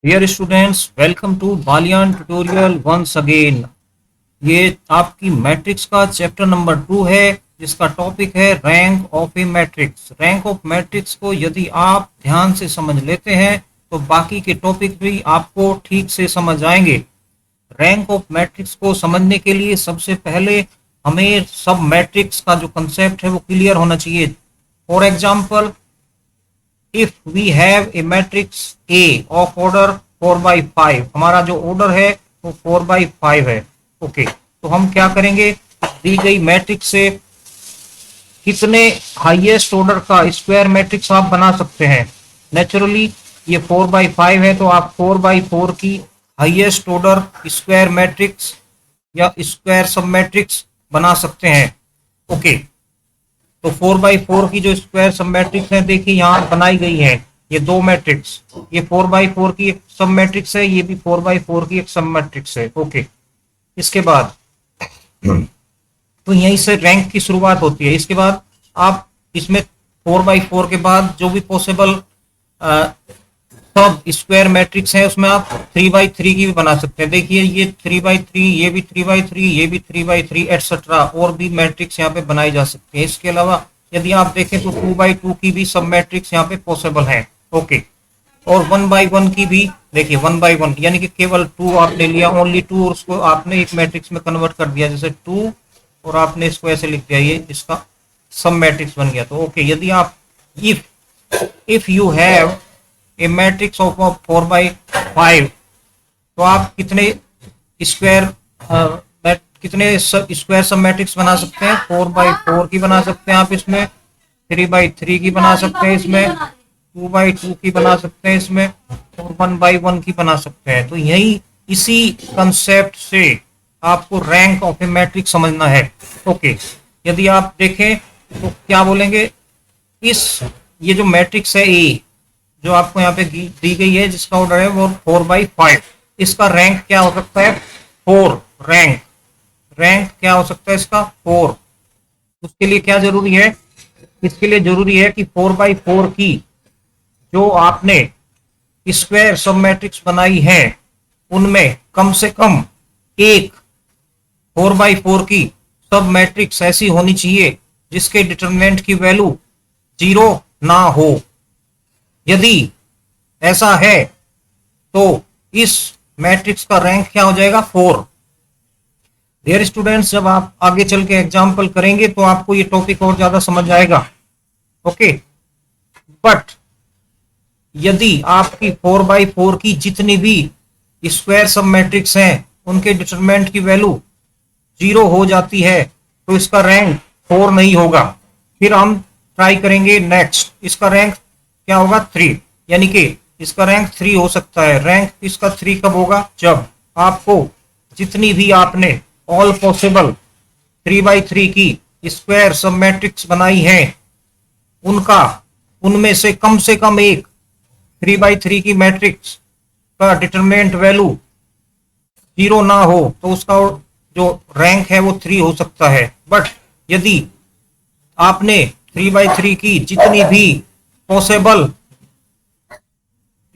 Dear students, welcome to Baliyan tutorial once again. ये आपकी matrix का चैप्टर नंबर 2 है, जिसका टॉपिक है rank of A matrix. Rank of matrix को यदि आप ध्यान से समझ लेते हैं तो बाकी के टॉपिक भी आपको ठीक से समझ आएंगे। रैंक ऑफ मैट्रिक्स को समझने के लिए सबसे पहले हमें सब मैट्रिक्स का जो कंसेप्ट है वो क्लियर होना चाहिए। For example, if we have a matrix A of order 4/5, हमारा जो ऑर्डर है वो 4/5 है। ओके, तो हम क्या करेंगे, दी गई मैट्रिक्स से कितने हाईएस्ट ऑर्डर का स्क्वायर मैट्रिक्स आप बना सकते हैं। नेचुरली ये 4/5 है, तो आप 4/4 की हाईएस्ट ऑर्डर स्क्वायर मैट्रिक्स या स्क्वायर सब मैट्रिक्स बना सकते हैं। ओके, तो 4/4 की जो स्क्वायर सब मैट्रिक्स है, देखिए यहाँ बनाई गई है। ये दो मैट्रिक्स, ये 4/4 की एक सब मैट्रिक्स है, ये भी 4/4 की एक सब मैट्रिक्स है। ओके, इसके बाद तो यहीं से रैंक की शुरुआत होती है। इसके बाद आप इसमें 4/4 के बाद जो भी पॉसिबल सब स्क्वायर मैट्रिक्स है उसमें आप 3/3 की भी बना सकते हैं। देखिए ये 3/3, ये भी 3/3, ये भी 3/3 एटसेट्रा, और भी मैट्रिक्स यहाँ पे बनाई जा सकती है। इसके अलावा यदि आप देखें तो 2/2 की भी सब मैट्रिक्स यहाँ पे पॉसिबल है। ओके, और 1/1 की भी, देखिए 1/1 यानी कि केवल 2 आपने लिया, ओनली 2, और उसको आपने एक मैट्रिक्स में कन्वर्ट कर दिया, जैसे 2 और आपने इसको ऐसे लिख दिया, ये इसका सब मैट्रिक्स बन गया। तो ओके, यदि आप if you have a matrix of 4/5, तो आप कितने स्क्वायर कितने स्क्वायर सब मैट्रिक्स बना सकते हैं। 4/4 की बना सकते हैं आप, इसमें 3/3 की बना सकते हैं, इसमें 2/2 की बना सकते हैं, इसमें और 1/1 की बना सकते हैं। तो यही इसी कंसेप्ट से आपको रैंक ऑफ ए मैट्रिक्स समझना है। ओके, यदि आप देखें तो क्या बोलेंगे, इस ये जो मैट्रिक्स है ए, जो आपको यहाँ पे दी गई है, जिसका ऑर्डर है वो 4/5, इसका रैंक क्या हो सकता है, 4। रैंक क्या हो सकता है इसका, 4। उसके लिए क्या जरूरी है, इसके लिए जरूरी है कि 4/4 की जो आपने स्क्वायर सब मैट्रिक्स बनाई है उनमें कम से कम एक 4/4 की सब मैट्रिक्स ऐसी होनी चाहिए जिसके डिटरमिनेंट की वैल्यू 0 ना हो। यदि ऐसा है तो इस मैट्रिक्स का रैंक क्या हो जाएगा, 4। डियर स्टूडेंट्स, जब आप आगे चल के एग्जाम्पल करेंगे तो आपको ये टॉपिक और ज्यादा समझ आएगा। ओके, बट यदि आपकी 4/4 की जितनी भी स्क्वायर सब मैट्रिक्स हैं उनके डिटरमिनेंट की वैल्यू 0 हो जाती है तो इसका रैंक 4 नहीं होगा। फिर हम ट्राई करेंगे नेक्स्ट, इसका रैंक क्या होगा, 3, यानी कि इसका रैंक 3 हो सकता है। रैंक इसका 3 कब होगा, जब आपको जितनी भी आपने ऑल पॉसिबल 3/3 की स्क्वायर सब मैट्रिक्स बनाई है उनमें से कम एक 3/3 की मैट्रिक्स का डिटरमिनेंट वैल्यू 0 ना हो तो उसका जो रैंक है वो 3 हो सकता है। बट यदि आपने 3/3 की जितनी भी पॉसिबल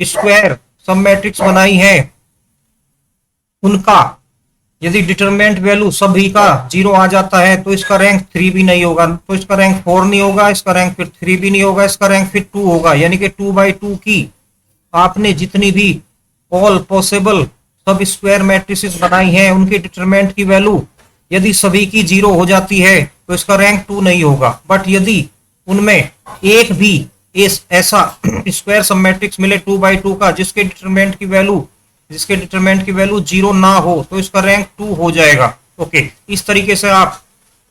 स्क्वायर सब मैट्रिक्स बनाई है उनका यदि डिटरमिनेंट वैल्यू सभी का 0 आ जाता है तो इसका रैंक 3 भी नहीं होगा, तो इसका रैंक 4 नहीं होगा, इसका रैंक फिर 3 भी नहीं होगा, इसका रैंक फिर 2 होगा। यानी कि 2/2 की आपने जितनी भी ऑल पॉसिबल सब स्क्वायर मैट्रिसेस बनाई हैं उनके डिटरमिनेंट की वैल्यू यदि सभी की 0 हो जाती है तो इसका रैंक 2 नहीं होगा। बट यदि उनमें एक भी ऐसा स्क्वायर सब मैट्रिक्स मिले 2/2 का जिसके डिटरमिनेंट की वैल्यू 0 ना हो तो इसका रैंक 2 हो जाएगा। ओके, इस तरीके से आप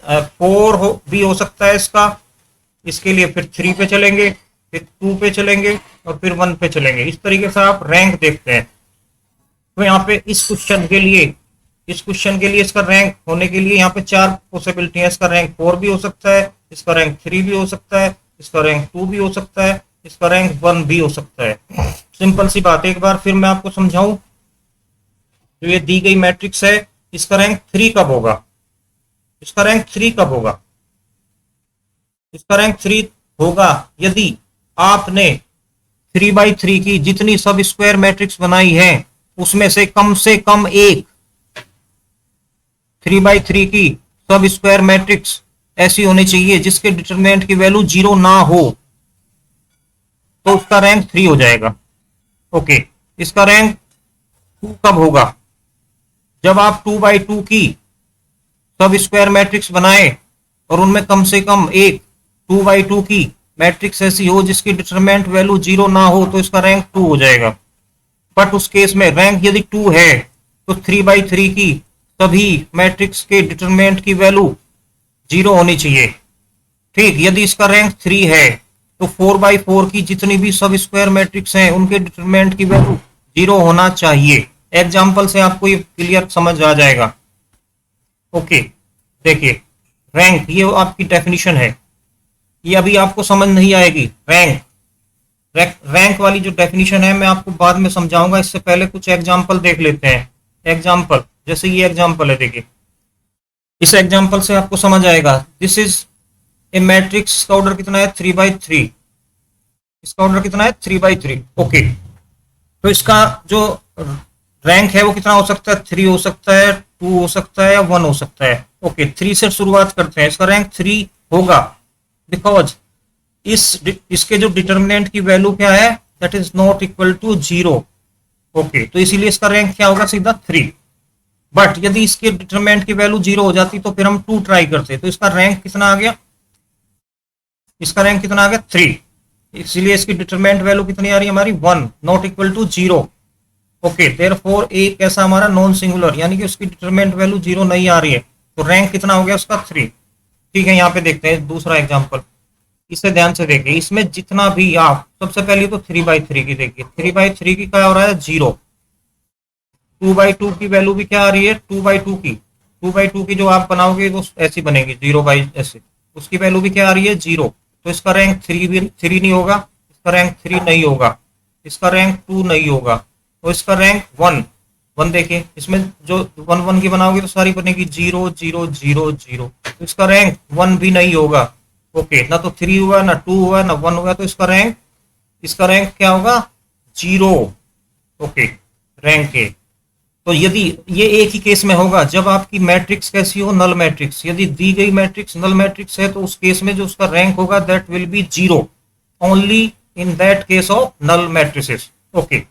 4 भी हो सकता है इसका, इसके लिए फिर 3 पे चलेंगे, फिर 2 पे चलेंगे और फिर 1 पे चलेंगे। इस तरीके से आप रैंक देखते हैं। तो यहाँ पे इस क्वेश्चन के लिए इसका रैंक होने के लिए यहाँ पे 4 पॉसिबिलिटी है। इसका रैंक 4 भी हो सकता है, इसका रैंक 3 भी हो सकता है, इसका रैंक 2 भी हो सकता है, इसका रैंक 1 भी हो सकता है। सिंपल सी बात है, एक बार फिर मैं आपको समझाऊं। जो ये दी गई मैट्रिक्स है इसका रैंक 3 कब होगा, इसका रैंक 3 कब होगा, इसका रैंक 3 होगा यदि आपने 3x3 की जितनी सब स्क्वायर मैट्रिक्स बनाई है उसमें से कम एक 3x3 की सब स्क्वायर मैट्रिक्स ऐसी होनी चाहिए जिसके डिटरमिनेंट की वैल्यू 0 ना हो, तो उसका रैंक 3 हो जाएगा। ओके, इसका रैंक 2 कब होगा? जब आप 2x2 की सब स्क्वायर मैट्रिक्स बनाए और उनमें कम से कम एक 2x2 की मैट्रिक्स ऐसी हो जिसकी डिटरमिनेंट वैल्यू 0 ना हो, तो इसका रैंक 2 हो जाएगा। बट उस केस में रैंक यदि 2 है तो 3x3 की सभी मैट्रिक्स के डिटरमिनेंट की वैल्यू 0 होनी चाहिए। ठीक, यदि इसका रैंक 3 है तो 4x4 की जितनी भी सब स्क्वायर मैट्रिक्स हैं उनके डिटरमिनेंट की वैल्यू 0 होना चाहिए। एग्जाम्पल से आपको ये क्लियर समझ आ जाएगा। ओके, देखिए रैंक, ये आपकी डेफिनेशन है, ये अभी आपको समझ नहीं आएगी। रैंक वाली जो डेफिनेशन है मैं आपको बाद में समझाऊंगा, इससे पहले कुछ एग्जाम्पल देख लेते हैं। एग्जाम्पल, जैसे ये एग्जाम्पल है, देखिए इस एग्जाम्पल से आपको समझ आएगा। दिस इज ए मैट्रिक्स, इसका ऑर्डर कितना है 3x3, इसका ऑर्डर कितना है 3x3। ओके, तो इसका जो रैंक है वो कितना हो सकता है? 3 हो सकता है, 2 हो सकता है या 1 हो सकता है। ओके, 3 से शुरुआत करते हैं। इसका रैंक 3 होगा बिकॉज इसके जो डिटर्मिनेंट की वैल्यू क्या है, that is not equal to 0। Okay, तो इसीलिए इसका रैंक क्या होगा? सीधा 3। बट यदि इसके डिटर्मिनेंट की वैल्यू 0 हो जाती तो फिर हम 2 ट्राई करते, तो इसका रैंक कितना आ गया? इसका रैंक कितना आ गया? 3। इसलिए इसकी डिटरमिनेंट वैल्यू कितनी आ रही है हमारी? 1, not equal to 0। Okay, therefore A कैसा हमारा? नॉन सिंगुलर, यानी कि उसकी डिटरमिनेंट वैल्यू 0 नहीं आ रही है, तो रैंक कितना हो गया उसका? 3। ठीक है, यहाँ पे देखते हैं दूसरा एग्जाम्पल, इसे ध्यान से देखिए। इसमें जितना भी आप, सबसे पहले तो 3x3 की देखिए, 3x3 की क्या हो रहा है? 0। 2x2 की वैल्यू भी क्या आ रही है? 2x2 की, 2x2 की जो आप बनाओगे वो ऐसी बनेगी 0 ऐसे, उसकी वैल्यू भी क्या आ रही है? 0। तो इसका रैंक 3 भी 3 नहीं होगा, इसका रैंक 3 नहीं होगा, इसका रैंक 2 नहीं होगा, तो इसका रैंक 1 देखिए। इसमें जो 1 की बनाओगे तो सारी बनेगी 0 0 0 0, तो इसका रैंक 1 भी नहीं होगा। ओके, ना तो 3 हुआ, ना 2 हुआ, ना 1 हुआ, तो इसका रैंक क्या होगा? 0। Okay, rank A. तो यदि ये एक ही केस में होगा जब आपकी मैट्रिक्स कैसी हो? Null matrix. यदि दी गई मैट्रिक्स नल मैट्रिक्स है तो उस केस में जो उसका रैंक होगा that will be 0 only in that case of null matrices. Okay,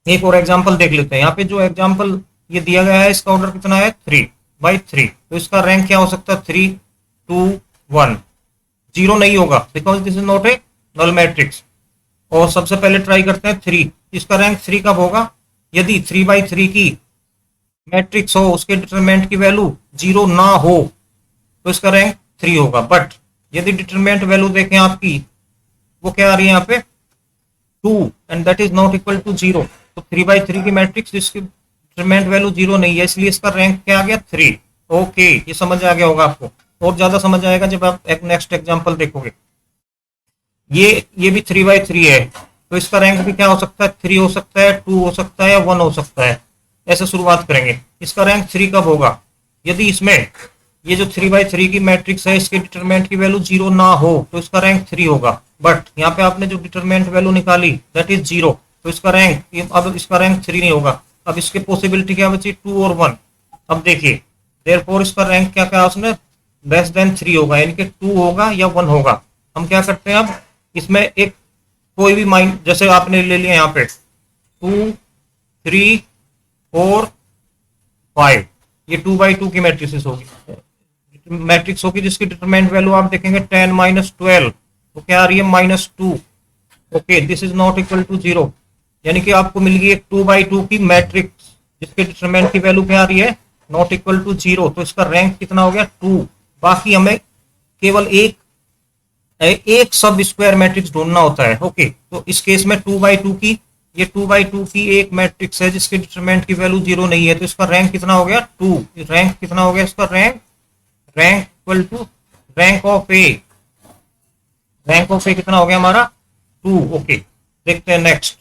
एक और एग्जांपल देख लेते हैं। यहाँ पे जो एग्जांपल ये दिया गया है इसका ऑर्डर कितना है? 3x3, तो इसका रैंक क्या हो सकता है? 3 2 1। 0 नहीं होगा because this is not a null matrix. और सबसे पहले ट्राई करते हैं 3, इसका रैंक 3 कब होगा? यदि 3x3 की मैट्रिक्स हो, उसके डिटरमिनेंट की वैल्यू 0 ना हो, तो इसका रैंक 3 होगा। बट यदि डिटरमिनेंट वैल्यू देखें आपकी, वो क्या आ रही है यहाँ पे? 2, and that is not equal to 0। तो 3x3 की मैट्रिक्स जिसकी डिटरमिनेंट वैल्यू 0 नहीं है, इसलिए इसका रैंक क्या आ गया? 3। ओके, ये समझ आ गया होगा आपको, और ज्यादा समझ आएगा जब आप एक नेक्स्ट एग्जांपल देखोगे। ये भी 3x3 है, तो इसका रैंक भी क्या हो सकता है? 3 हो सकता है, 2 हो सकता है या 1 हो सकता है। ऐसे शुरुआत करेंगे। इसका रैंक 3 कब होगा? यदि इसमें ये जो 3x3 की मैट्रिक्स है इसके डिटरमिनेंट की वैल्यू 0 ना हो, तो इसका रैंक 3 होगा। बट यहाँ पे आपने जो डिटरमिनेंट वैल्यू निकाली दैट इज 0, तो इसका रैंक, अब इसका रैंक 3 नहीं होगा। अब इसके पॉसिबिलिटी क्या बची? 2 और 1। अब देखिए देयरफॉर इसका रैंक क्या कहा उसने? लेस देन 3 होगा, यानी कि 2 होगा या 1 होगा। हम क्या करते हैं, अब इसमें एक कोई भी माइंड, जैसे आपने ले लिया यहाँ पे 2 3 4 5, ये 2x2 की मैट्रिक्स होगी जिसकी डिटरमिनेंट वैल्यू आप देखेंगे 10 - 12, तो क्या आ रही है? -2। Okay, this is not equal to 0, यानी कि आपको मिल गई एक 2x2 की मैट्रिक्स जिसके डिटरमिनेंट की वैल्यू क्या आ रही है? नॉट इक्वल टू 0, तो इसका रैंक कितना हो गया? 2। बाकी हमें केवल एक सब स्क्वायर मैट्रिक्स ढूंढना होता है। ओके, तो इस केस में 2x2 की, ये 2x2 की एक मैट्रिक्स है जिसके डिटरमिनेंट की वैल्यू 0 नहीं है, तो इसका रैंक कितना हो गया? 2। रैंक कितना हो गया इसका? Rank equal to rank of A. Rank of A कितना हो गया हमारा? 2। ओके, देखते हैं नेक्स्ट,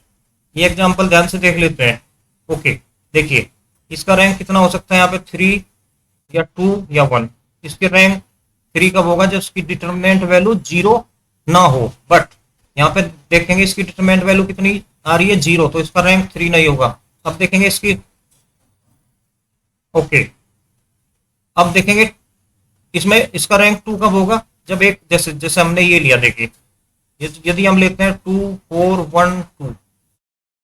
ये एग्जांपल ध्यान से देख लेते हैं। ओके, देखिए इसका रैंक कितना हो सकता है यहाँ पे? 3 या 2 या 1। इसके रैंक 3 कब होगा? जब उसकी डिटरमिनेंट वैल्यू 0 ना हो। बट यहाँ पे देखेंगे इसकी डिटरमिनेंट वैल्यू कितनी आ रही है, 0, तो इसका रैंक 3 नहीं होगा। अब देखेंगे इसकी, ओके, अब देखेंगे इसमें इसका रैंक 2 कब होगा, जब एक जैसे जैसे हमने ये लिया, देखिए यदि हम लेते हैं 2 4 1 2,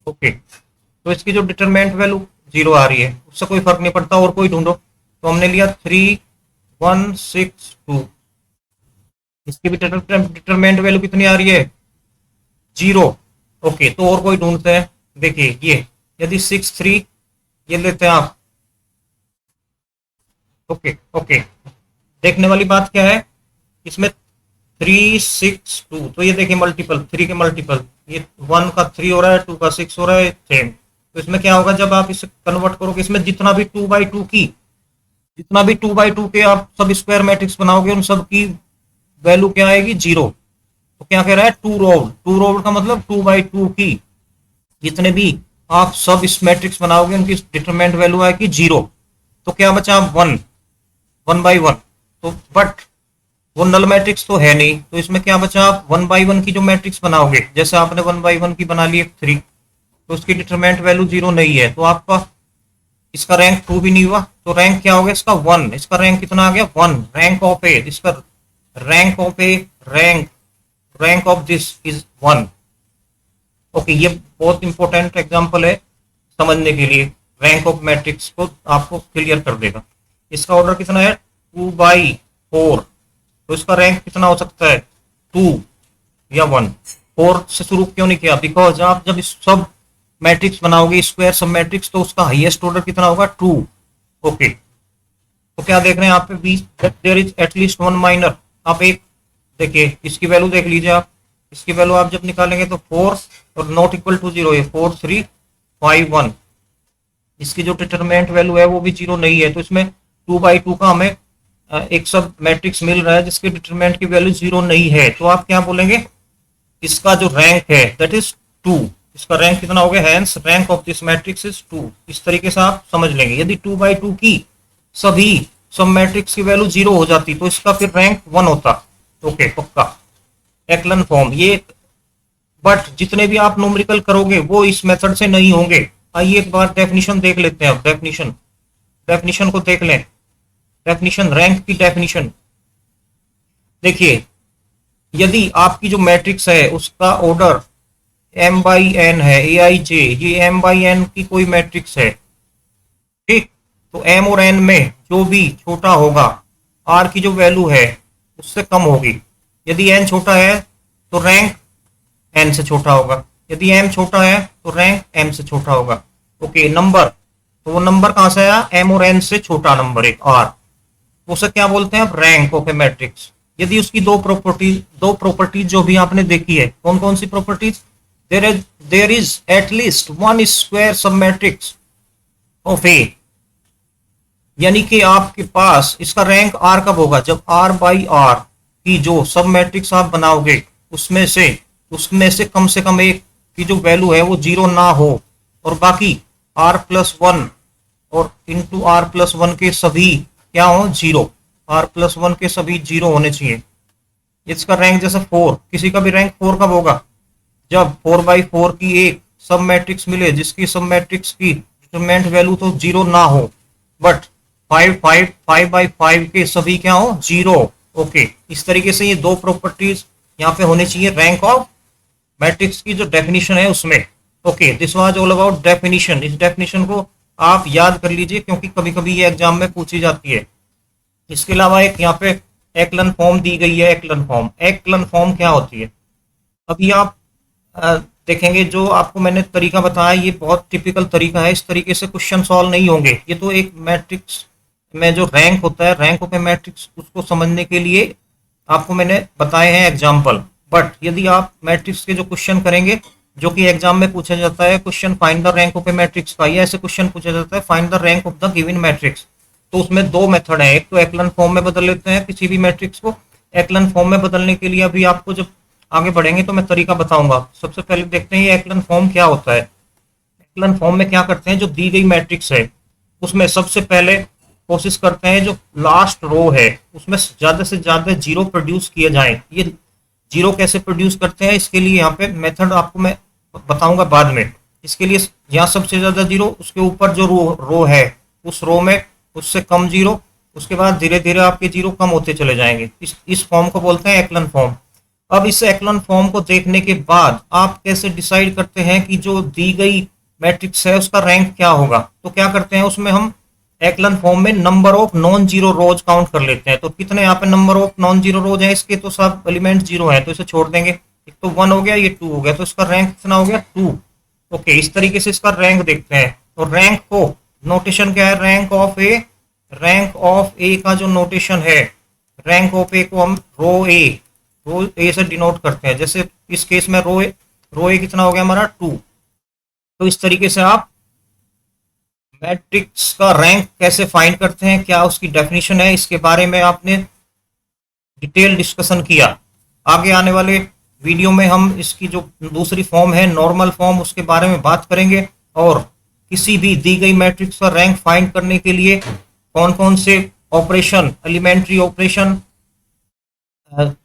ओके, तो इसकी जो डिटरमिनेंट वैल्यू 0 आ रही है, उससे कोई फर्क नहीं पड़ता, और कोई ढूंढो। तो हमने लिया 3 1 6 2, इसकी भी डिटरमिनेंट वैल्यू कितनी आ रही है, 0, ओके, तो और कोई ढूंढते हैं। देखिए ये यदि 6 3 ये लेते हैं आप, ओके ओके, देखने वाली बात क्या है इसमें, 3 6 2, तो ये देखिए मल्टीपल, 3 के मल्टीपल, ये 1 का 3 हो रहा है, 2 का 6 हो रहा है, सेम। तो इसमें क्या होगा, जब आप इसे कन्वर्ट करोगे, इसमें जितना भी 2/2 की, जितना भी 2/2 के आप सब स्क्वायर मैट्रिक्स बनाओगे, उन सब की वैल्यू क्या आएगी, 0। तो क्या कह रहा है, टू रोव्ड का मतलब 2/2 की जितने भी आप सब इस मैट्रिक्स बनाओगे, उनकी डिटरमिनेंट वैल्यू आएगी 0। तो क्या बचा, 1 1/1, तो बट वो नल मैट्रिक्स तो है नहीं, तो इसमें क्या बचा, आप 1/1 की जो मैट्रिक्स बनाओगे, जैसे आपने 1/1 की बना ली 3, तो उसकी डिटरमिनेंट वैल्यू 0 नहीं है, तो आपका इसका रैंक 2 भी नहीं हुआ, तो रैंक क्या हो गया इसका, 1। इसका रैंक कितना आ गया, 1, रैंक ऑफ ए, इसका rank of A, rank of this is 1। Okay, ये बहुत इंपॉर्टेंट एग्जांपल है समझने के लिए, रैंक ऑफ मैट्रिक्स को आपको क्लियर कर देगा। इसका ऑर्डर कितना है, 2/4, तो इसका रैंक कितना हो सकता है, 2 या 1। 4 से शुरू क्यों नहीं किया, बिकॉज आप जब इस सब मैट्रिक्स बनाओगे, स्क्वायर सब मैट्रिक्स, तो उसका हाईएस्ट ऑर्डर कितना होगा, 2। ओके, तो क्या देख रहे हैं यहाँ पे, be there is at least 1 minor. आप एक देखिए, इसकी वैल्यू देख लीजिए आप, इसकी वैल्यू आप जब निकालेंगे तो 4 और नॉट इक्वल टू 0 है, 4 3 5 1, इसकी जो डिटरमिनेंट वैल्यू है वो भी 0 नहीं है, तो इसमें 2/2 का हमें एक सब मैट्रिक्स मिल रहा है जिसके डिटरमिनेंट की वैल्यू 0 नहीं है, तो आप क्या बोलेंगे, इसका जो रैंक है दैट इज 2, इसका रैंक कितना हो गया, hence rank of this matrix is 2। इस तरीके से आप समझ लेंगे। यदि 2/2 की सभी सब मैट्रिक्स की वैल्यू 0 हो जाती तो इसका फिर रैंक 1 होता। ओके, पक्का एक्लन फॉर्म ये, बट जितने भी आप न्यूमेरिकल करोगे वो इस मेथड से नहीं होंगे। आइए एक बार डेफिनेशन देख लेते हैं। अब डेफिनेशन को देख लें। डेफिनेशन, रैंक की डेफिनेशन देखिए, यदि आपकी जो मैट्रिक्स है उसका ऑर्डर m/n है, aij, ये m/n की कोई मैट्रिक्स है, ठीक, तो m और n में जो भी छोटा होगा, r की जो वैल्यू है उससे कम होगी। यदि n छोटा है तो रैंक n से छोटा होगा, यदि m छोटा है तो रैंक m से छोटा होगा। ओके, नंबर, तो वो नंबर कहां से आया, m और n से छोटा नंबर एक r, उसे क्या बोलते हैं, रैंक ऑफ ए मैट्रिक्स। यदि उसकी दो प्रॉपर्टीज जो भी आपने देखी है, कौन कौन सी properties, there is at least 1 square sub matrix of A, यानी कि आपके पास इसका रैंक r कब होगा, जब r/r की जो सब मैट्रिक्स आप बनाओगे उसमें से कम एक की जो वैल्यू है वो 0 ना हो, और बाकी r+1 और इंटू r+1 के सभी क्या हो, 0, r+1 के सभी 0 होने चाहिए। इसका रैंक जैसे 4, किसी का भी रैंक 4 कब होगा, जब 4/4 की एक सब मैट्रिक्स मिले जिसकी सब मैट्रिक्स की डिटरमिनेंट वैल्यू तो 0 ना हो, बट 5/5 के सभी क्या हो, 0। ओके, इस तरीके से ये दो प्रॉपर्टीज यहाँ पे होनी चाहिए रैंक ऑफ मैट्रिक्स की जो डेफिनेशन है उसमें। Okay, this was all about definition. इस डेफिनेशन को आप याद कर लीजिए क्योंकि कभी कभी ये एग्जाम में पूछी जाती है। इसके अलावा एक यहाँ पे एक्लन फॉर्म दी गई है। एक्लन फॉर्म क्या होती है, अभी आप देखेंगे, जो आपको मैंने तरीका बताया ये बहुत टिपिकल तरीका है, इस तरीके से क्वेश्चन सॉल्व नहीं होंगे। ये तो एक मैट्रिक्स में जो रैंक होता है, रैंक ऑफ ए मैट्रिक्स, उसको समझने के लिए आपको मैंने बताए हैं एग्जाम्पल। बट यदि आप मैट्रिक्स के जो क्वेश्चन करेंगे, जो कि एग्जाम में पूछा जाता है question find the rank of A matrix का, या ऐसे क्वेश्चन पूछा जाता है find the rank of the given matrix, तो उसमें दो मेथड है। एक तो एक्लन फॉर्म में बदल लेते हैं किसी भी मैट्रिक्स को। एक्लन फॉर्म में बदलने के लिए अभी आपको जब आगे बढ़ेंगे तो मैं तरीका बताऊंगा। सबसे पहले देखते हैं ये एक्लन फॉर्म क्या होता है। एक्लन फॉर्म में क्या करते हैं, जो दी गई मैट्रिक्स है उसमें सबसे पहले कोशिश करते हैं जो लास्ट रो है उसमें ज्यादा से ज्यादा 0 प्रोड्यूस किए जाए। ये जीरो कैसे प्रोड्यूस करते हैं, इसके लिए यहाँ पे मेथड आपको मैं बताऊंगा बाद में। इसके लिए यहाँ सबसे ज्यादा जीरो, उसके ऊपर जो रो है उस रो में उससे कम जीरो, उसके बाद धीरे धीरे आपके जीरो कम होते चले जाएंगे। इस फॉर्म को बोलते हैं एक्लन फॉर्म। अब इस एक्लन फॉर्म को देखने के बाद आप कैसे डिसाइड करते हैं कि जो दी गई मैट्रिक्स है उसका रैंक क्या होगा। तो क्या करते हैं, उसमें हम एक्लन फॉर्म में number of non zero rose count कर लेते हैं। तो कितने यहाँ पे नंबर ऑफ नॉन जीरो रोज है इसके, तो सब एलिमेंट जीरो है, तो इसे छोड़ देंगे। एक तो 1 हो गया, ये 2 हो गया, तो इसका रैंक कितना हो गया 2। ओके, इस तरीके से इसका रैंक देखते हैं। तो रैंक को नोटेशन क्या है, रैंक ऑफ ए का जो नोटेशन है, रैंक ऑफ ए को हम रो ए से डिनोट करते हैं। जैसे इस केस में रो ए कितना हो गया हमारा 2। तो इस तरीके से आप मैट्रिक्स का रैंक कैसे फाइंड करते हैं, क्या उसकी डेफिनेशन है, इसके बारे में आपने डिटेल डिस्कशन किया। आगे आने वाले वीडियो में हम इसकी जो दूसरी फॉर्म है नॉर्मल फॉर्म, उसके बारे में बात करेंगे। और किसी भी दी गई मैट्रिक्स का रैंक फाइंड करने के लिए कौन कौन से ऑपरेशन, एलिमेंट्री ऑपरेशन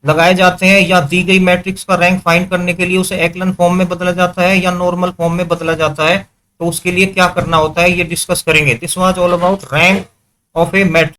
लगाए जाते हैं, या दी गई मैट्रिक्स का रैंक फाइंड करने के लिए उसे एक्लन फॉर्म में बदला जाता है या नॉर्मल फॉर्म में बदला जाता है, तो उसके लिए क्या करना होता है ये डिस्कस करेंगे। This was all about rank of A matrix.